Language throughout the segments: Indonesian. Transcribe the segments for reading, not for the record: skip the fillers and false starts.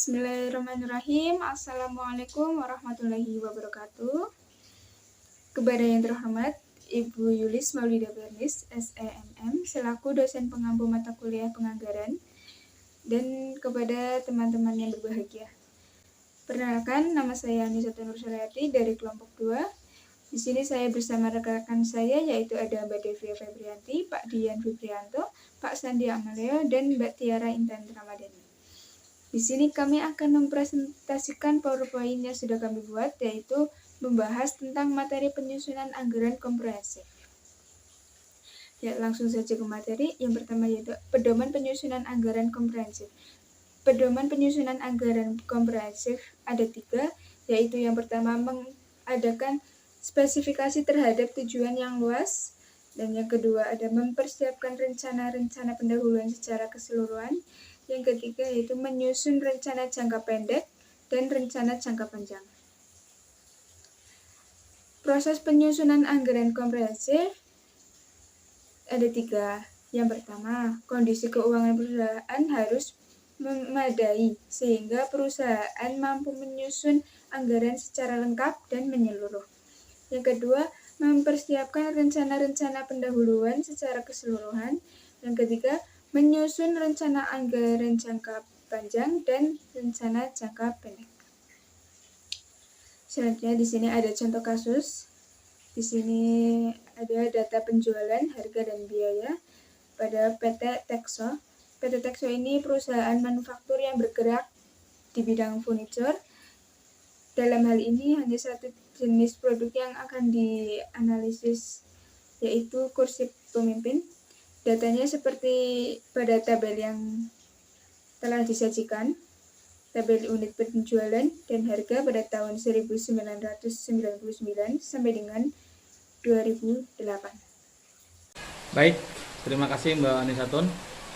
Bismillahirrahmanirrahim. Assalamualaikum warahmatullahi wabarakatuh. Kepada yang terhormat Ibu Yulis Maulida Bernis, SEMM, selaku dosen pengampu mata kuliah penganggaran, dan kepada teman-teman yang berbahagia. Perkenalkan, nama saya Anissa Nursyaliati dari kelompok 2. Di sini saya bersama rekan-rekan saya, yaitu ada Mbak Devia Febrianti, Pak Dian Fibrianto, Pak Sandi Amaleo, dan Mbak Tiara Intan Ramadhani. Di sini kami akan mempresentasikan PowerPoint yang sudah kami buat, yaitu membahas tentang materi penyusunan anggaran komprehensif. Ya, langsung saja ke materi. Yang pertama yaitu pedoman penyusunan anggaran komprehensif. Pedoman penyusunan anggaran komprehensif ada 3, yaitu yang pertama mengadakan spesifikasi terhadap tujuan yang luas, dan yang kedua ada mempersiapkan rencana-rencana pendahuluan secara keseluruhan. Yang ketiga yaitu menyusun rencana jangka pendek dan rencana jangka panjang. Proses penyusunan anggaran komprehensif ada 3. Yang pertama, kondisi keuangan perusahaan harus memadai sehingga perusahaan mampu menyusun anggaran secara lengkap dan menyeluruh. Yang kedua, mempersiapkan rencana-rencana pendahuluan secara keseluruhan. Yang ketiga, menyusun rencana anggaran jangka panjang dan rencana jangka pendek. Selanjutnya di sini ada contoh kasus. Di sini ada data penjualan, harga dan biaya pada PT Texo. PT Texo ini perusahaan manufaktur yang bergerak di bidang furniture. Dalam hal ini hanya satu jenis produk yang akan dianalisis, yaitu kursi pemimpin. Datanya seperti pada tabel yang telah disajikan, tabel unit penjualan dan harga pada tahun 1999 sampai dengan 2008. Baik, terima kasih Mbak Anisatun.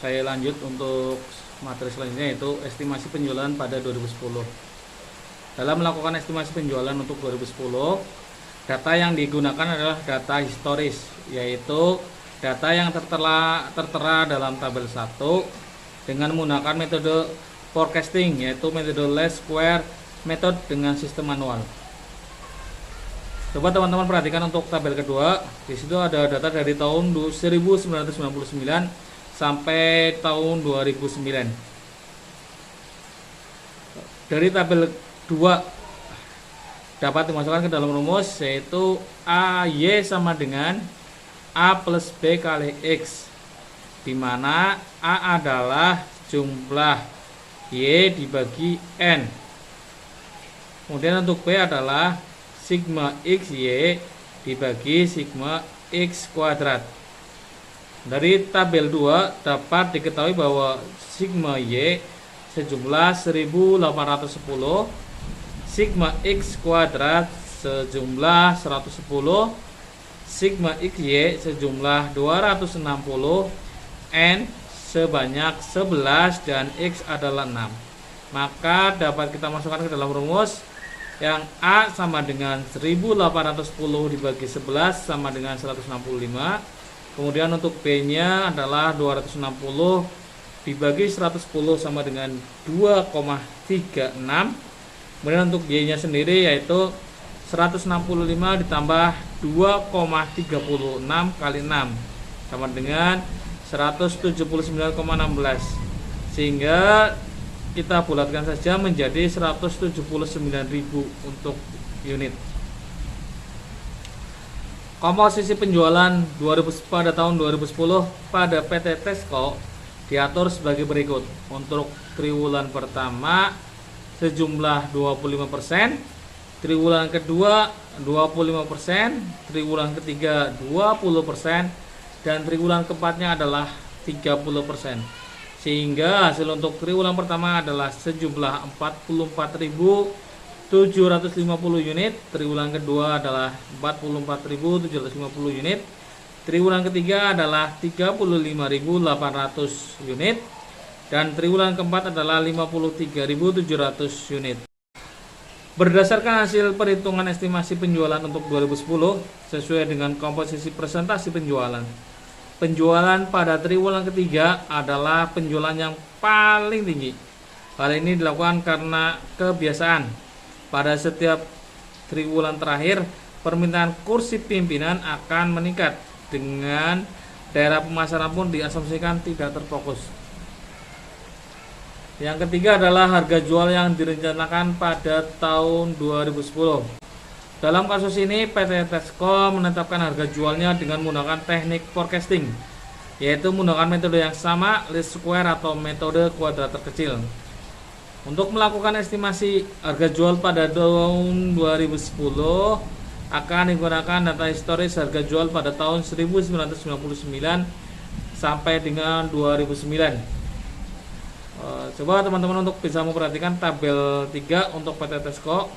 Saya lanjut untuk materi selanjutnya, yaitu estimasi penjualan pada 2010. Dalam melakukan estimasi penjualan untuk 2010, data yang digunakan adalah data historis, yaitu data yang tertera dalam tabel 1 dengan menggunakan metode forecasting, yaitu metode least square method dengan sistem manual. Coba teman-teman perhatikan untuk tabel kedua. Di situ ada data dari tahun 1999 sampai tahun 2009. Dari tabel 2 dapat dimasukkan ke dalam rumus, yaitu AY sama dengan A plus B kali X, di mana A adalah jumlah Y dibagi N. Kemudian untuk B adalah sigma XY dibagi sigma X kuadrat. Dari tabel 2 dapat diketahui bahwa sigma Y sejumlah 1810, sigma X kuadrat sejumlah 110, sigma XY sejumlah 260, N sebanyak 11, dan X adalah 6. Maka dapat kita masukkan ke dalam rumus yang A sama dengan 1810 dibagi 11 sama dengan 165. Kemudian untuk B nya adalah 260 dibagi 110 sama dengan 2,36. Kemudian untuk Y nya sendiri yaitu 165 ditambah 2,36 kali 6 sama dengan 179,16, sehingga kita bulatkan saja menjadi 179.000 untuk unit. Komposisi penjualan pada tahun 2010 pada PT Texco diatur sebagai berikut. Untuk triwulan pertama sejumlah 25%, triwulan kedua 25%, triwulan ketiga 20%, dan triwulan keempatnya adalah 30%. Sehingga hasil untuk triwulan pertama adalah sejumlah 44.750 unit, triwulan kedua adalah 44.750 unit, triwulan ketiga adalah 35.800 unit, dan triwulan keempat adalah 53.700 unit. Berdasarkan hasil perhitungan estimasi penjualan untuk 2010 sesuai dengan komposisi presentasi penjualan. Penjualan pada triwulan ketiga adalah penjualan yang paling tinggi, Hal ini dilakukan karena kebiasaan pada setiap triwulan terakhir permintaan kursi pimpinan akan meningkat, dengan daerah pemasaran pun diasumsikan tidak terfokus. Yang ketiga adalah harga jual yang direncanakan pada tahun 2010. Dalam kasus ini PT Tesco menetapkan harga jualnya dengan menggunakan teknik forecasting, yaitu menggunakan metode yang sama, least square atau metode kuadrat terkecil. Untuk melakukan estimasi harga jual pada tahun 2010 akan digunakan data historis harga jual pada tahun 1999 sampai dengan 2009. Coba teman-teman untuk bisa memperhatikan tabel 3 untuk PT Tesco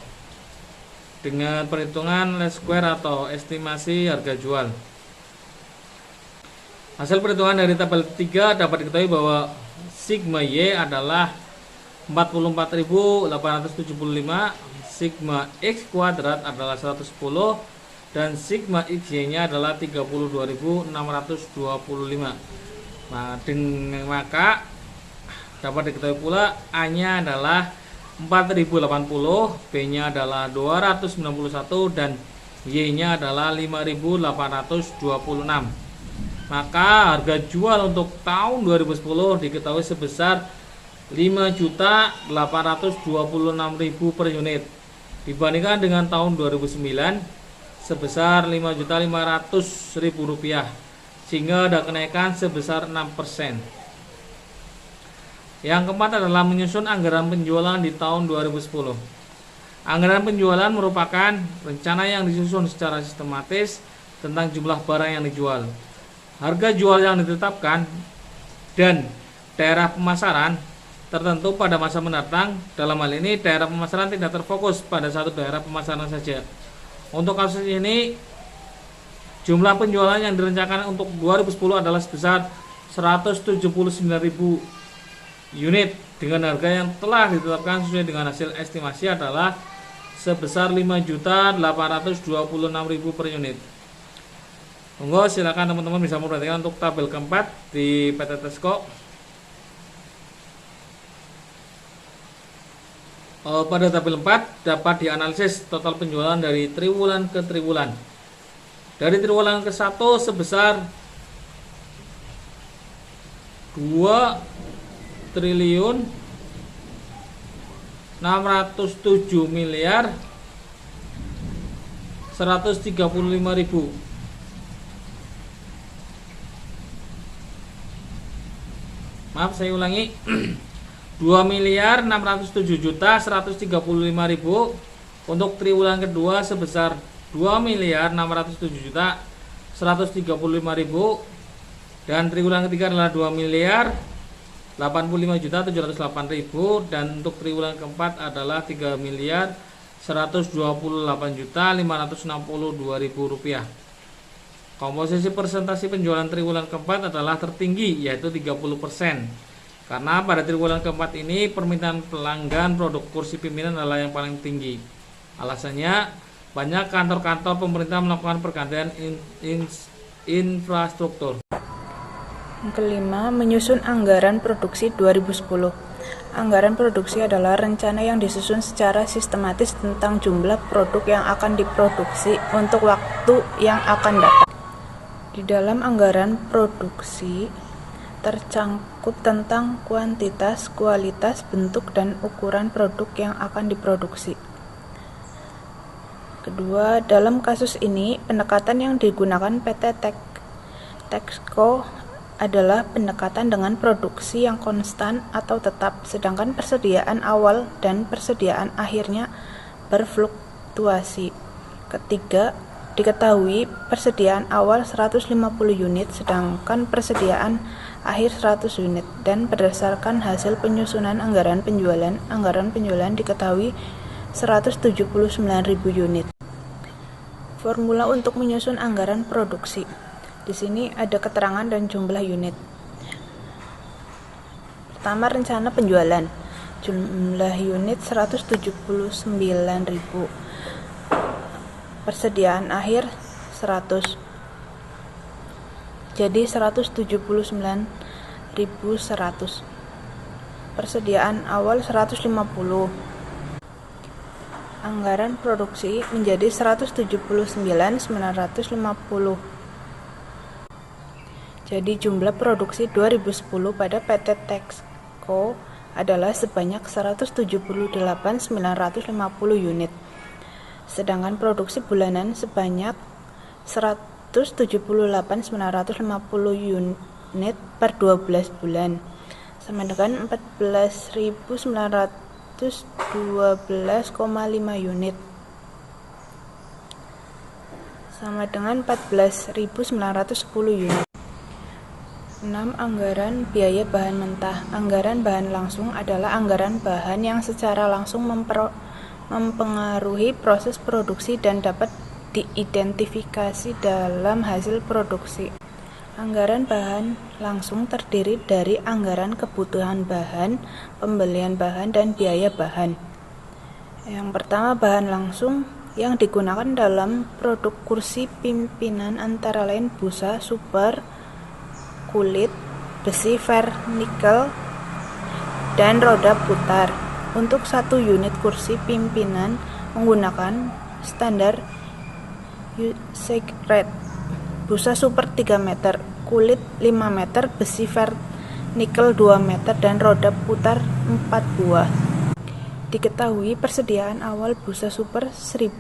dengan perhitungan least square atau estimasi harga jual. Hasil perhitungan dari tabel 3 dapat diketahui bahwa sigma Y adalah 44.875, sigma X kuadrat adalah 110, dan sigma XY nya adalah 32.625. Maka dapat diketahui pula A nya adalah 4080, B nya adalah 291, dan Y nya adalah 5826. Maka harga jual untuk tahun 2010 diketahui sebesar 5.826.000 per unit, dibandingkan dengan tahun 2009 sebesar 5.500.000 rupiah, sehingga ada kenaikan sebesar 6%. Yang keempat adalah menyusun anggaran penjualan di tahun 2010. Anggaran penjualan merupakan rencana yang disusun secara sistematis tentang jumlah barang yang dijual, harga jual yang ditetapkan, dan daerah pemasaran tertentu pada masa mendatang. Dalam hal ini daerah pemasaran tidak terfokus pada satu daerah pemasaran saja. Untuk kasus ini, jumlah penjualan yang direncanakan untuk 2010 adalah sebesar 179.000 unit, dengan harga yang telah ditetapkan sesuai dengan hasil estimasi adalah sebesar 5.826.000 per unit. Monggo silakan teman-teman bisa memperhatikan untuk tabel keempat di PT Tesco. Pada tabel 4 dapat dianalisis total penjualan dari triwulan ke triwulan. Dari triwulan ke-1 sebesar 2.607.135.000. Maaf, saya ulangi. 2.607.135.000 untuk triwulan kedua sebesar 2.607.135.000, dan triwulan ketiga adalah 2.085.708.000, dan untuk triwulan keempat adalah 3.128.562.000 rupiah. Komposisi persentase penjualan triwulan keempat adalah tertinggi, yaitu 30%. Karena pada triwulan keempat ini permintaan pelanggan produk kursi pimpinan adalah yang paling tinggi. Alasannya, banyak kantor-kantor pemerintah melakukan pergantian infrastruktur. Yang kelima, menyusun anggaran produksi 2010. Anggaran produksi adalah rencana yang disusun secara sistematis tentang jumlah produk yang akan diproduksi untuk waktu yang akan datang. Di dalam anggaran produksi tercangkup tentang kuantitas, kualitas, bentuk, dan ukuran produk yang akan diproduksi. Kedua, dalam kasus ini pendekatan yang digunakan PT Tesco adalah pendekatan dengan produksi yang konstan atau tetap, sedangkan persediaan awal dan persediaan akhirnya berfluktuasi. Ketiga, diketahui persediaan awal 150 unit sedangkan persediaan akhir 100 unit, dan berdasarkan hasil penyusunan anggaran penjualan diketahui 179.000 unit. Formula untuk menyusun anggaran produksi. Di sini ada keterangan dan jumlah unit. Pertama, rencana penjualan. Jumlah unit 179.000. Persediaan akhir 100. Jadi 179.100. persediaan awal 150. Anggaran produksi menjadi 179.950. Jadi jumlah produksi 2010 pada PT Texco adalah sebanyak 178.950 unit. Sedangkan produksi bulanan sebanyak 178.950 unit per 12 bulan, sama dengan 14.912,5 unit, sama dengan 14.910 unit. 6. Anggaran biaya bahan mentah. Anggaran bahan langsung adalah anggaran bahan yang secara langsung mempengaruhi proses produksi dan dapat diidentifikasi dalam hasil produksi. Anggaran bahan langsung terdiri dari anggaran kebutuhan bahan, pembelian bahan, dan biaya bahan. Yang pertama, bahan langsung yang digunakan dalam produk kursi pimpinan antara lain busa, super, kulit, besi, vernikel, dan roda putar. Untuk 1 unit kursi pimpinan menggunakan standar usage rate. Busa super 3 meter, kulit 5 meter, besi vernikel 2 meter, dan roda putar 4 buah. Diketahui persediaan awal busa super 1.200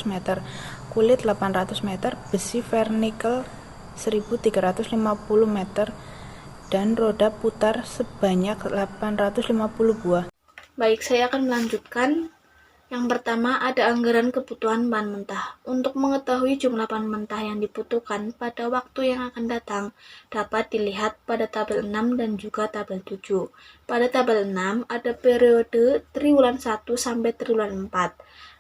meter, kulit 800 meter, besi vernikel 1.350 meter, dan roda putar sebanyak 850 buah. Baik, saya akan melanjutkan. Yang pertama, ada anggaran kebutuhan bahan mentah. Untuk mengetahui jumlah bahan mentah yang dibutuhkan pada waktu yang akan datang, dapat dilihat pada tabel 6 dan juga tabel 7. Pada tabel 6 ada periode triwulan 1 sampai triwulan 4,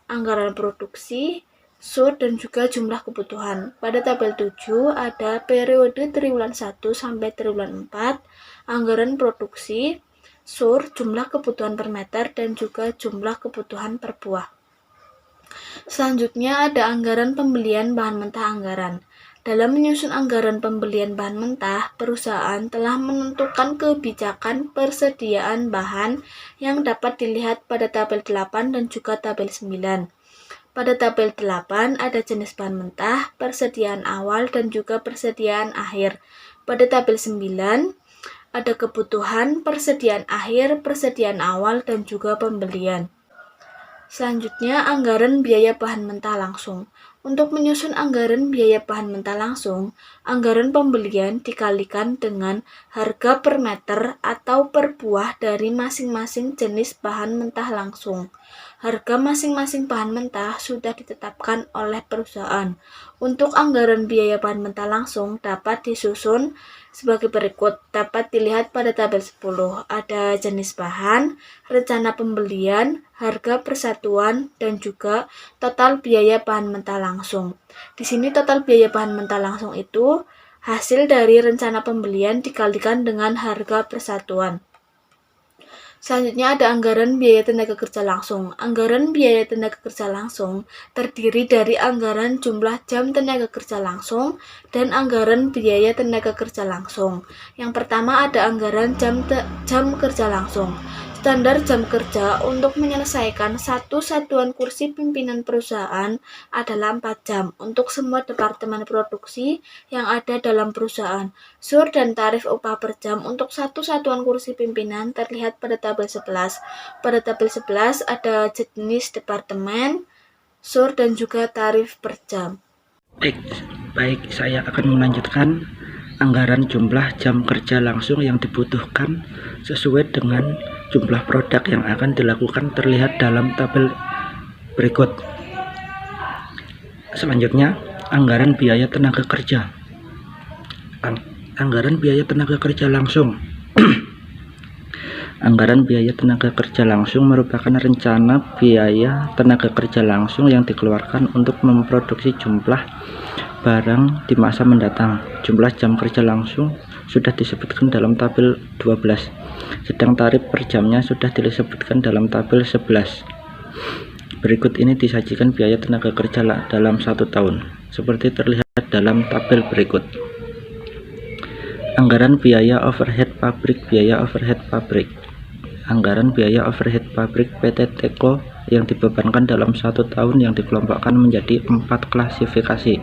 anggaran produksi, sur, dan juga jumlah kebutuhan. Pada tabel 7 ada periode triwulan 1 sampai triwulan 4, anggaran produksi, sur, jumlah kebutuhan per meter, dan juga jumlah kebutuhan per buah. Selanjutnya ada anggaran pembelian bahan mentah anggaran. Dalam menyusun anggaran pembelian bahan mentah, perusahaan telah menentukan kebijakan persediaan bahan yang dapat dilihat pada tabel 8 dan juga tabel 9. Pada tabel 8 ada jenis bahan mentah, persediaan awal, dan juga persediaan akhir. Pada tabel 9 ada kebutuhan, persediaan akhir, persediaan awal, dan juga pembelian. Selanjutnya, anggaran biaya bahan mentah langsung. Untuk menyusun anggaran biaya bahan mentah langsung, anggaran pembelian dikalikan dengan harga per meter atau per buah dari masing-masing jenis bahan mentah langsung. Harga masing-masing bahan mentah sudah ditetapkan oleh perusahaan. Untuk anggaran biaya bahan mentah langsung dapat disusun sebagai berikut. Dapat dilihat pada tabel 10. Ada jenis bahan, rencana pembelian, harga persatuan, dan juga total biaya bahan mentah langsung. Di sini total biaya bahan mentah langsung itu hasil dari rencana pembelian dikalikan dengan harga persatuan. Selanjutnya ada anggaran biaya tenaga kerja langsung. Anggaran biaya tenaga kerja langsung terdiri dari anggaran jumlah jam tenaga kerja langsung dan anggaran biaya tenaga kerja langsung. Yang pertama ada anggaran jam kerja langsung. Standar jam kerja untuk menyelesaikan satu satuan kursi pimpinan perusahaan adalah 4 jam untuk semua departemen produksi yang ada dalam perusahaan. Sur dan tarif upah per jam untuk satu satuan kursi pimpinan terlihat pada tabel 11. Pada tabel 11 ada jenis departemen, sur, dan juga tarif per jam. Baik, saya akan melanjutkan anggaran jumlah jam kerja langsung yang dibutuhkan sesuai dengan jumlah produk yang akan dilakukan terlihat dalam tabel berikut. Selanjutnya, anggaran biaya tenaga kerja. Anggaran biaya tenaga kerja langsung. Anggaran biaya tenaga kerja langsung merupakan rencana biaya tenaga kerja langsung yang dikeluarkan untuk memproduksi jumlah barang di masa mendatang. Jumlah jam kerja langsung sudah disebutkan dalam tabel 12, sedang tarif per jamnya sudah disebutkan dalam tabel 11. Berikut ini disajikan biaya tenaga kerja dalam 1 tahun, seperti terlihat dalam tabel berikut. Anggaran biaya overhead pabrik. Biaya overhead pabrik anggaran biaya overhead pabrik PT Teko yang dibebankan dalam 1 tahun yang dikelompokkan menjadi 4 klasifikasi,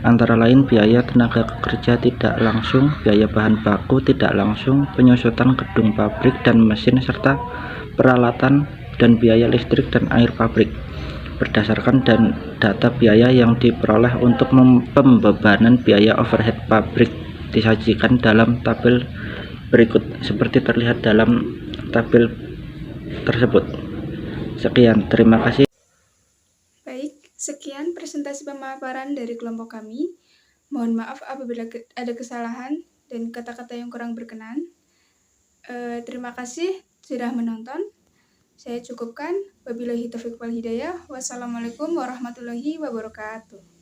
antara lain biaya tenaga kerja tidak langsung, biaya bahan baku tidak langsung, penyusutan gedung pabrik dan mesin, serta peralatan dan biaya listrik dan air pabrik. Berdasarkan data biaya yang diperoleh untuk pembebanan biaya overhead pabrik disajikan dalam tabel berikut seperti terlihat dalam tabel tersebut. Sekian, terima kasih. Baik, sekian presentasi pemaparan dari kelompok kami. Mohon maaf apabila ada kesalahan dan kata-kata yang kurang berkenan. Terima kasih sudah menonton. Saya cukupkan. Wabillahi taufiq wal hidayah. Wassalamualaikum warahmatullahi wabarakatuh.